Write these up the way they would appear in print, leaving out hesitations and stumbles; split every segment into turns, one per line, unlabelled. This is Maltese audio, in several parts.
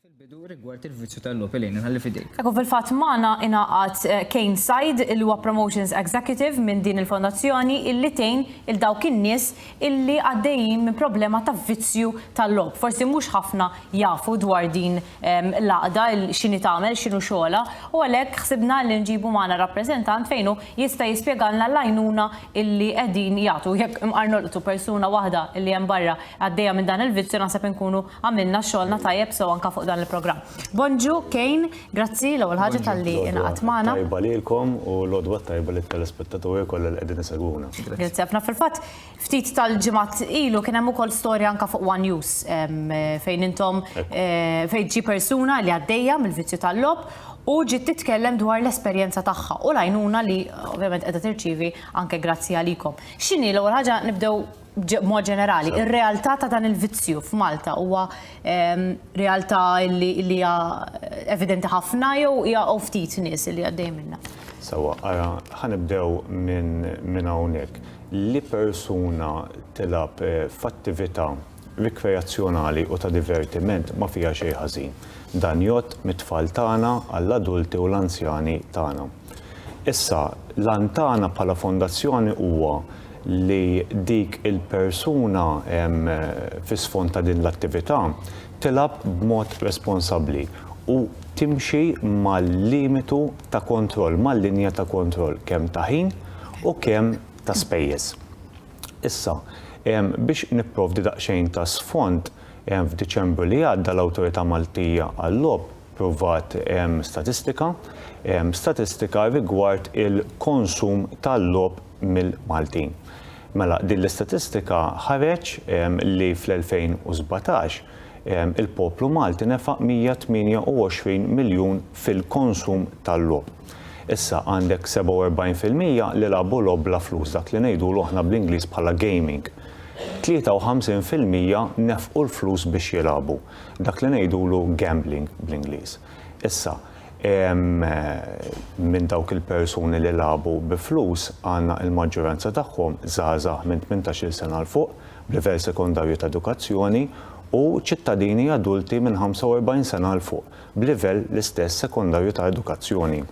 Fil-bidu rigward il-vizzju tal-lop il-lejn nħalli fidejk.
Ekku fil-fatt magħna ingħaqad Kane Side il huwa Promotions Executive minn din il-fondazzjoni illi tgħin il dawk in-nies illi għaddejjin minn problema ta' vizzju tal-lob. Forsi mhux ħafna jafu dwar din l-għaqda x'inhi tagħmel, x'inhu xogħla, u għalhekk ħsibna li nġibu magħna rappreżentant fejn hu jista' jispjegalna l-għajnuna illi qegħdin jagħtu. Jekk imqarnolqtu persuna waħda illi hemm barra għaddejja minn dan il-vizzju naħseb inkunu għamilna xogħolna tajjeb sew anke fuq dan il-programm. Bonġu, Kane, grazzi l-ewwel ħaġa tal-li ingħaqad magħna.
Tajba lilkom u l-għodwa tajba lit-telespettaturi kollha li qegħdin isegwuna.
Grazzi ħafna fil-fatt ftit tal-ġimgħat ilu kien hemm ukoll storja anke fuq One Use fejn intom fejn ġi persuna li għaddejja mill-vizzju tal-lob u ġiet titkellem dwar l-esperjenza tagħha u l-għajnuna li ovvjament qiegħda tirċievi anke grazzi għalikom. X'inhi l-ewwel ħaġa nibdew mod ġenerali, ir-realtà ta' dan il-vizzju f'Malta huwa realtà li hija evidenti ħafna jew hija ftit nies li għaddej minnha.
Sewa, ħanibdew minn hawnhekk. Li persuna tilab f'attività rikreazzjonali u ta' divertiment ma fiha xejn ħażin. Dan jgħod mit-tfal tagħna għall-adulti u l-anzjani tagħna. Issa, l-antana bħala fondazzjoni huwa li dik il-persuna fis-sfond ta' din l-attività tilab b'mod responsabbli u timxi mal-limitu ta' kontroll, mal-linja ta' kontroll kemm ta' ħin u kemm ta' spejjeż. Issa, biex nipprovdi daqsxejn ta' sfond f'Diċembru li għadda l-Awtorità Maltija għall-lob provat statistika rigward il-konsum tal-lob mill-Maltin. Mela, din l-istatistika ħareġ li fl-2017 il-poplu Malti nefaq 128 miljun fil-konsum tal-lob. Issa għandek 47% li labu lob bla flus, dak li ngħidulu aħna bl-Ingliż bħala gaming. 53% nefqu l-flus biex jilabu, dak li ngħidulu gambling bl-Ingliż. Issa, minn dawk il-persuni li labu bi flus għandna il-maġġoranza tagħhom żgħażagħ minn 18-il sena l fuq b'livell sekondarju ta' edukazzjoni u ċittadini adulti minn 45 sena l fuq b'livell l-istess sekondarju ta' edukazzjoni.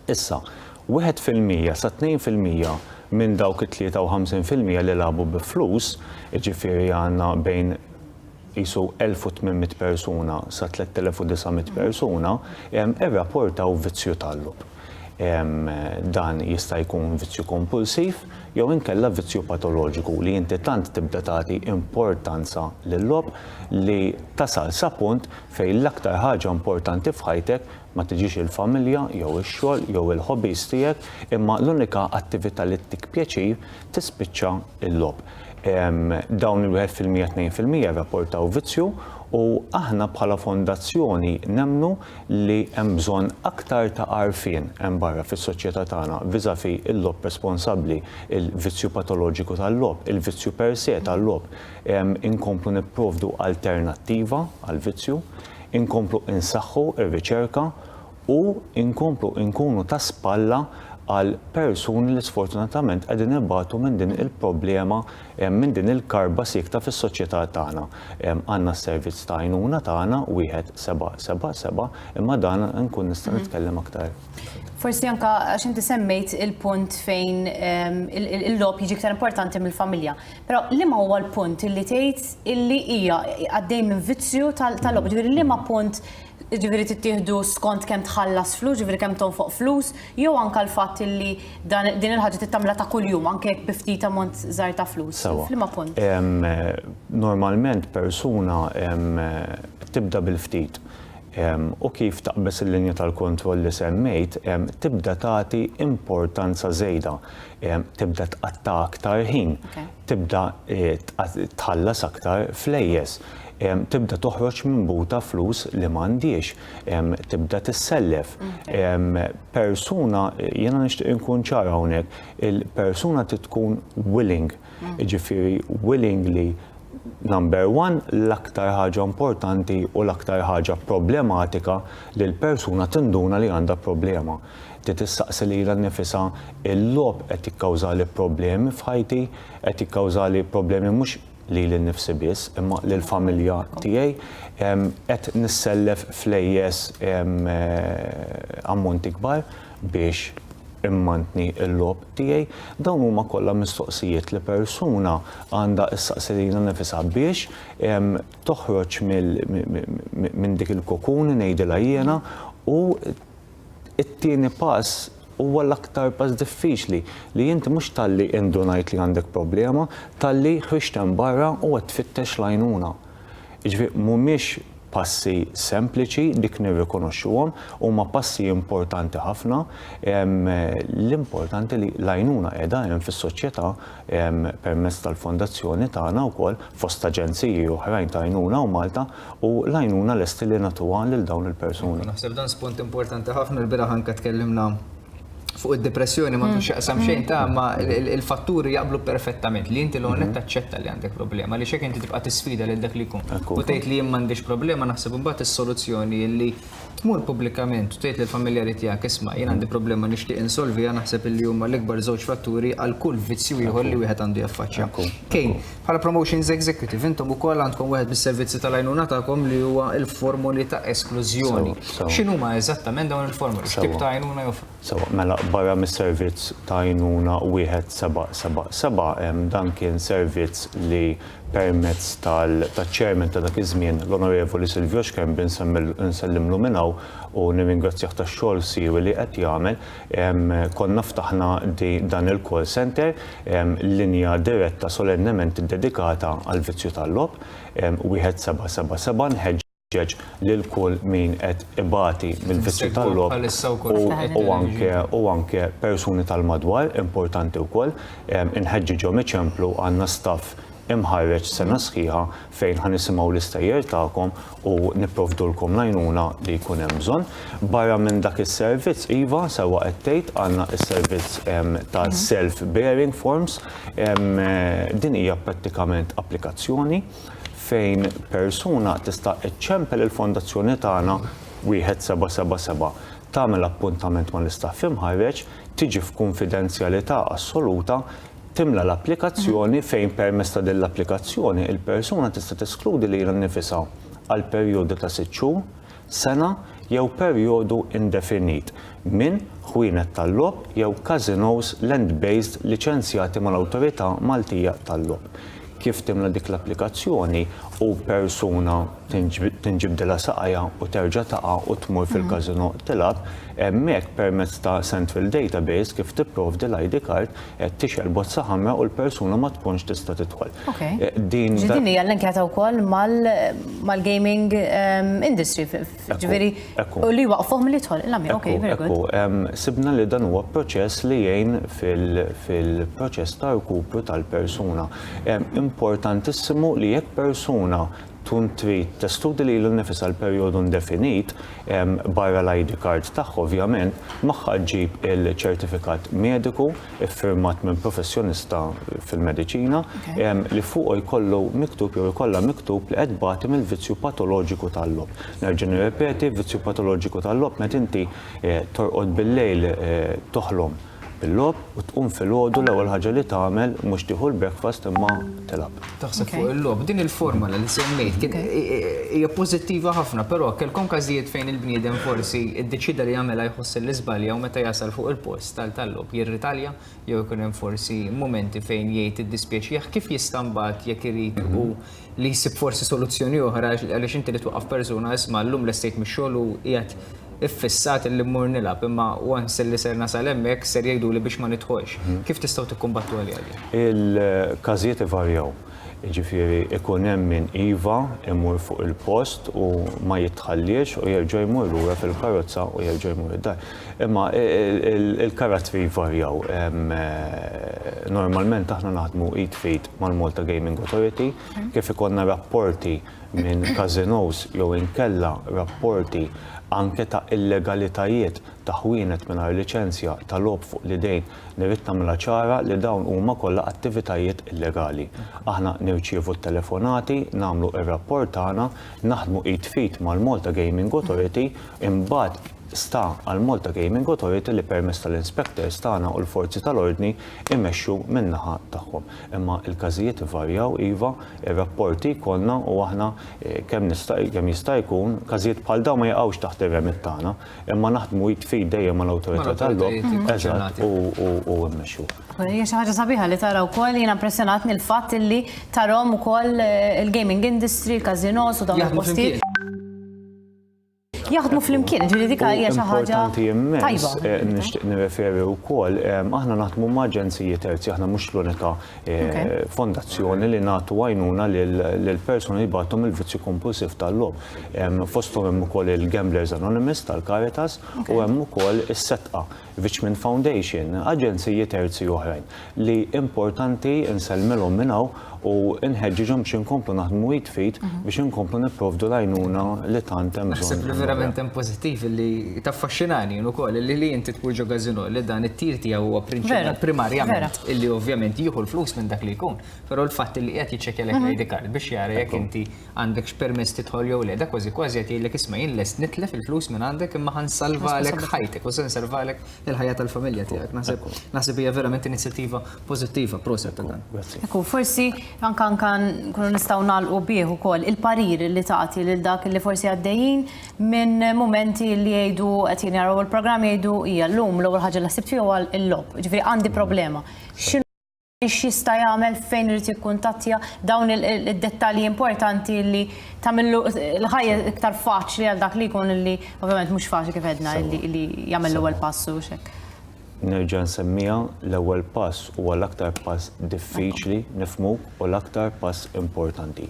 Issa, 1% sa 2% minn dawk it-53% li labu bi flus, jiġifieri għandna bejn jisu 1800 persuna sa 3900 persuna, irrapportaw vizzju tal-lob. Dan jista' jkun vizzju kompulsiv jew inkella vizzju patoloġiku li inti tant tibda tagħti importanza lill-lob li tasal sa punt fejn l-aktar ħaġa importanti f'ħajtek ma tiġix il-familja jew ix-xogħol jew il-hobbies tiegħek imma l-unika attività li tik pjaċir tispiċċa l-lob. Dawn il-1% 2% rapportaw vizzju u aħna bħala fondazzjoni nemnu li hemm bżonn aktar ta' għarfien hemm barra fis-soċjetà tagħna viżavi il-lob responsabbli, il-vizzju patoloġiku tal-lob, il-vizzju per se tal-lob. Inkomplu nipprovdu alternattiva għall-vizzju, inkomplu insaħħu ir-riċerka u inkomplu nkunu ta' spalla għal persuni li sfortunatament qegħdin ibatu minn din il-problema, minn din il-karba sikta fis-soċjetà tagħna. Għandna s-servizz ta' għajnuna tagħna 1777 imma dan nkun nista' nitkellem aktar.
Forsi anke għax inti semmejt il-punt fejn il-lob jiġi iktar importanti mill-familja. Però liema huwa l-punt illi tgħid illi hija għaddej minn vizzju tal-lob, ġifieri liema punt ġifieri tittieħdu skont kemm tħallas flus, ġifieri kemm tonfoq flus, jew anke l-fatt illi din il-ħaġa tittamla ta' kuljum anke jekk bi ftit ammont żgħar ta' flus. F'liema punt?
Normalment persuna tibda bil-ftit. U kif taqbes il-linja tal-kontroll li semmejt, tibda tagħti importanza żejda, tibda tqatta' aktar ħin, tibda tħallas aktar flejjes. Tibda toħroġ minn buta flus li m'għandix, tibda tissellef. Persuna, jiena nixtieq inkun ċara hawnhekk, il-persuna tkun willing, jiġifieri willingly. Number one, l-aktar ħaġa importanti u l-aktar ħaġa problematika li l-persuna tinduna li għandha problema. Tistaqsi lilha nnifisha il-lob qed jikkawżali problemi f'ħajti, qed jikkawżali problemi mhux li l-nifsi biss, imma l-familja tiegħi qed nissellef flejjes ammonti kbar biex immantni l-lob tiegħi. Dawn huma kollha mistoqsijiet li persuna għandha issaqsilina nifisha biex toħroġ minn dik il-kokun ngħidilha jiena u it-tieni pass huwa l-aktar pass diffiċli li inti mhux talli indunajt li għandek problema, talli ħriġt hemm barra u qed tfittex l-għajnuna. Jiġifieri mhumiex passi sempliċi dik nirrikonoxxuhom, huma passi importanti ħafna. L-importanti li l-għajnuna qiegħda hemm fis-soċjetà permezz tal-fondazzjoni tagħna wkoll fost aġenziji oħrajn ta' għajnuna u Malta u l-għajnuna lesti li nagħtuha lil dawn il-persuni.
Naħseb dan spunt importanti ħafna l-bieraħ anke tkellimna fuq id-depressjoni ma tux jaqsam xejn ta' ma il-fatturi jaqblu perfettament li inti l-għonet taċċetta li għandek problema li xek inti tibqa' tisfida lil dak li jkun. U tgħid li jien m'għandix problema naħseb imbagħad is-soluzzjoni li tmur pubblikament u tgħid lill-familjari tiegħek isma' jien għandi problema nixtieq insolviha naħseb li huma l-ikbar żewġ fatturi għal kull vizzju ieħor li wieħed għandu jaffaċċja. Kejn, bħala promotions executive intom ukoll għandkom wieħed bis-servizzi tal-għajnuna tagħkom li huwa l-formuli ta' esklużjoni. X'inhuma eżattament dawn il-formuli? X'tip ta' għajnuna joffru?
Mela barra mis-servizz ta' għajnuna 1777 dan kien servizz li permezz tal-ċermen ta' dak iż-żmien l-Onorevoli Silvio Xkembi nsellimlu minn hawn u nirringrazzjah tax-xogħol siwi li qed jagħmel. Konna ftaħna dan il-call center linja diretta solennement dedikata għal vizzju tal-lob 1777 nħeġġeġ lil kull min qed ibati mill-vizzju tal-lob u anke persuni tal-madwar importanti wkoll inħeġġiġhom iċemplu għandna staff imħarreġ sena sħiħa fejn ħanisimgħu l-istejjer tagħkom u nipprovdulkom l-għajnuna li jkun hemm bżonn. Barra minn dak is-servizz iva sewwa qed tgħid għandna s-servizz ta' self-bearing forms. Din hija prattikament applikazzjoni fejn persuna tista' iċċempel il-fondazzjoni tagħna 1777 tagħmel appuntament mal-istaff imħarreġ, tiġi f'konfidenzjalità assoluta, timla l-applikazzjoni fejn permezz ta' din l-applikazzjoni il-persuna tista' teskludi lilha nnifisha għal perjodu ta' 6 xhur, sena jew perjodu indefinit minn ħwienet tal-lob jew casinos land-based liċenzjati mal-Awtorità Maltija tal-lob. Kif timla dik l-applikazzjoni u persuna tinġibdilha saqajja u terġa' taqa' u tmur fil-casino tilab, hemmhekk permezz ta' Central Database kif tipprovdi l-ID card tixel bozza ħamra u l-persuna ma tkunx tista' tidħol.
Din hija l-inkjata wkoll mal-gaming industry, ġifieri u li waqfuhom li jidħol il-għamil. Okay, very good.
Sibna li dan huwa proċess li jgħin fil-proċess ta' rkupru tal-persuna. Importantissimu li jekk persuna tkun trid testudi lilu nnifisha l-perjodu indefinit barra l-ID card tagħha ovvjament magħha ġġib il-ċertifikat mediku iffirmat minn professjonista fil-mediċina li fuqu jkollu miktub jew ikollha miktub li qed bagħti mill-vizzju patoloġiku tal-lob. Nerġa' nirrepeti, vizzju patoloġiku tal-lob meta inti torqod bil-lejl toħlom bil-lob u tqum fil-għodu l-ewwel ħaġa li tagħmel mhux tieħu l-breakfast imma tilab.
Taħseb fuq il-lob, din il-formula li semmejt kien hija pożittiva ħafna, però kellkom każijiet fejn il-bniedem forsi iddeċida li jagħmilha jħoss l-iżbalja u meta jasal fuq il-post tal-lob jirritalja jew ikun hemm forsi momenti fejn jgħid iddispjaċih kif jista' mbagħad jekk irid u li jsib forsi soluzzjoni oħra għaliex inti li twaqqaf persuna isma' llum l-estejt mix-xogħol u qiegħed iffissat li mmur nilab, imma once li ser nasal hemmhekk ser jgħidu li biex ma nidħolx. Kif tistgħu tikkumbattu għalih?
Il-każijiet ivarjaw. Jiġifieri ikun hemm min iva imur fuq il-post u ma jitħalliex u jerġa' jmur lura fil-karozza u jerġa' jmur id-dar. Imma il-karattri jvarjaw. Normalment aħna naħdmu id fit mal-Malta Gaming Authority kif ikollna rapporti minn casinos jew inkella rapporti anke ta' illegalitajiet ta' ħwienet mingħajr liċenzja ta' lob fuq l-idejn nirrid nagħmilha ċara li dawn huma kollha attivitajiet illegali. Aħna nirċievu t-telefonati, nagħmlu r-rapport tagħna, naħdmu id fit mal-Malta Gaming Authority, imbagħad sta għal Malta Gaming Authority li permess tal-inspectors tagħna u l-forzi tal-ordni immexxu min-naħa tagħhom. Imma il-każijiet ivarjaw iva, ir-rapporti jkollna u aħna kemm jista' jkun każijiet bħal dawn ma jaqgħux taħt ir-remit tagħna, imma naħdmu jitfid dejjem mal-awtorità tal-lob eżatt u immexxu.
Hija xi ħaġa sabiħa li taraw ukoll jiena impressjonatni l-fatt li tarhom ukoll il-gaming industry, il-kazinos u dawn il-postijiet. Jaħdmu fl-imkien, ġiri dik hija xi ħaġa tajba.
Nixtieq nirreferi wkoll, aħna naħdmu ma' aġenziji terzi, aħna mhux l-unika fondazzjoni li nagħtu għajnuna lil persuni li bagħthom il-vizzju kompulsiv tal-lob. Fosthom hemm ukoll il-Gamblers Anonymous tal-Caritas u hemm ukoll is-Setqa Richmond Foundation, aġenziji terzi oħrajn li importanti nsellmilhom minn hawn u nħeġġiġhom biex inkomplu naħdmu jitfid biex inkomplu nipprovdu l-għajnuna li tant hemm bżonn.
Naħseb li verament hemm pożittiv li taffaxxinani ukoll li inti tkun ġo gazino li dan it-tir tiegħu huwa prinċipal primarjament illi ovvjament jieħu l-flus minn dak li jkun. Però l-fatt li qed jiċċekkjalek l-ID card biex jara jekk inti għandekx permess tidħol jew le, dak kważi kważi qed jgħidlek isma' jien lest nitlef il-flus minn għandek imma ħansalvalek ħajtek u se nsalvalek il-ħajja tal-familja tiegħek. Naħseb hija verament inizjattiva pożittiva proset ta' dan.
Ekku, forsi ankan kunu nistgħu nagħlqu bih ukoll il-parir li tagħti lil dak li forsi għaddejjin minn momenti li jgħidu qed jinjaraw il-programm jgħidu hija llum l-ewwel ħaġa li ħsibt fiha l-lob. Ġifieri għandi problema. X'jista' jagħmel fejn irid jikkuntattja dawn id-dettalji importanti li tagħmillu l-ħajja iktar faċli għal dak li jkun li ovvjament mhux faċli kif għedna li jagħmel l-ewwel pass u x'hekk.
Nerġa' nsemmija l-ewwel pass huwa l-aktar pass diffiċli nifhmuh u l-aktar pass importanti.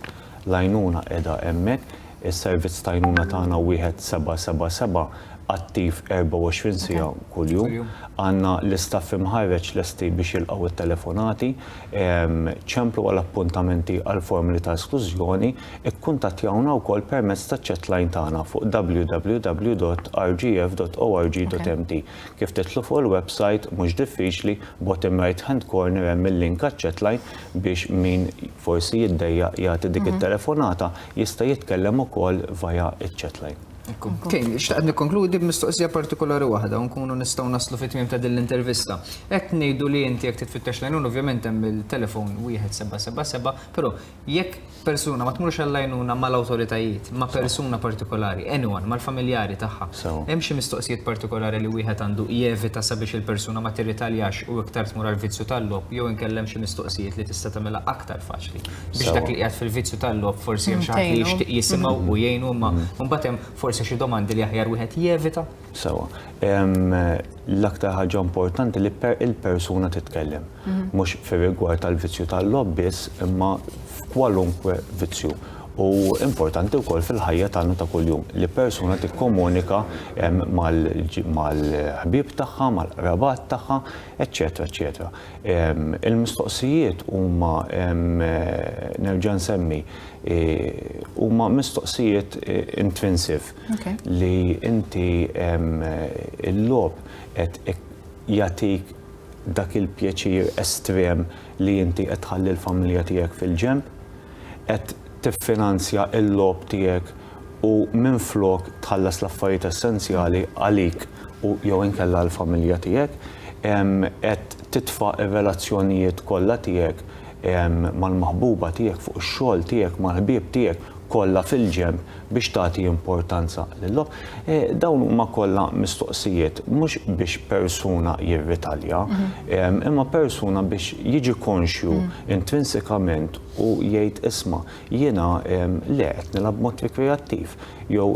L-għajnuna qiegħda hemmhekk, is-servizz ta' għajnuna tagħna wieħed 777 attiv 24 siegħa kuljum. Għandna l-istaff imħarreġ lesti biex jilqgħu it-telefonati, ċemplu għal appuntamenti għal formuli ta' esklużjoni, ikkuntattjawna wkoll permezz taċ-chatline tagħna fuq www.rgf.org.mt. Kif titlu fuq il-website mhux diffiċli bottom right hand corner hemm il-link għaċ-chatline biex min forsi jiddejjaq jagħti dik it-telefonata jista' jitkellem ukoll via iċ-chatline.
Kien, xtaqt nikkonkludi b'mistoqsija partikolari waħda u nkunu nistgħu naslu fit-tmiem ta' din l-intervista. Hekk ngħidu li inti jekk titfittex l-għajnuna ovvjament hemm il-telefon 1777, però jekk persuna ma tmurx għall-għajnuna mal-awtoritajiet, ma' persuna partikolari, anyone, mal-familjari tagħha. Hemm xi mistoqsijiet partikolari li wieħed għandu jevita sabiex il-persuna ma tirritaljax u iktar tmur għall-vizzju tal-lob, jew inkellem xi mistoqsijiet li tista' tagħmilha aktar faċli. Biex dak li qiegħed fil-vizzju tal-lob forsi hemm xi ħadd li jixtieq jisimgħu u jgħinu ma mbagħad hemm forsi xi domandi li aħjar wieħed jevita?
Sewa. L-aktar ħaġa importanti li il-persuna titkellem. Mhux fir-rigward tal-vizzju tal-lob biss, imma f'kwalunkwe vizzju. U importanti wkoll fil-ħajja tagħna ta' kuljum li persuna tikkomunika mal-ħbieb tagħha, mal-qrabat tagħha, eċċetera, eċċetera. Il-mistoqsijiet huma nerġa' nsemmi huma mistoqsijiet intrinsive li inti il-lob qed jagħtik dak il-pjaċir estrem li inti qed tħalli l-familja tiegħek fil-ġenb, qed tiffinanzja l-lob tiegħek u minflok tħallas l-affarijiet essenzjali għalik u jew inkella l-familja tiegħek, qed titfa' ir-relazzjonijiet kollha tiegħek mal-maħbuba tiegħek fuq ix-xogħol tiegħek mal-ħbieb tiegħek kollha fil-ġenb biex tagħti importanza lill-lob. Dawn huma kollha mistoqsijiet mhux biex persuna jirritalja, imma persuna biex jiġi konxju intrinsikament u jgħid isma' jiena le qed nilgħab mod rekreattiv jew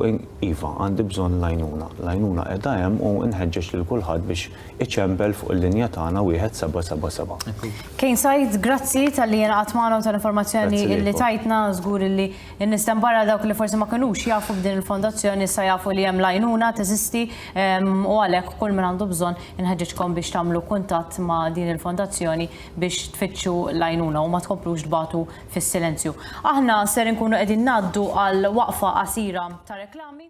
iva għandi bżonn l-għajnuna. L-għajnuna qiegħda hemm u nħeġġeġ lil kulħadd biex iċempel fuq il-linja tagħna 1777.
Kejn Said, grazzi tal-li jenaqat magħna u tal-informazzjoni li tajtna, żgur li n-nistem barra dawk li forsi ma kinux jafu b'din il-fondazzjoni issa jafu li hemm l-għajnuna teżisti u għalhekk kull min għandu bżonn inħeġġeġkom biex tagħmlu kuntatt ma' din il-fondazzjoni biex tfittxu l-għajnuna u ma tkomplux tbagħtu fis-silenzju. Aħna ser inkunu qegħdin ngħaddu għal waqfa qasira ta' reklami.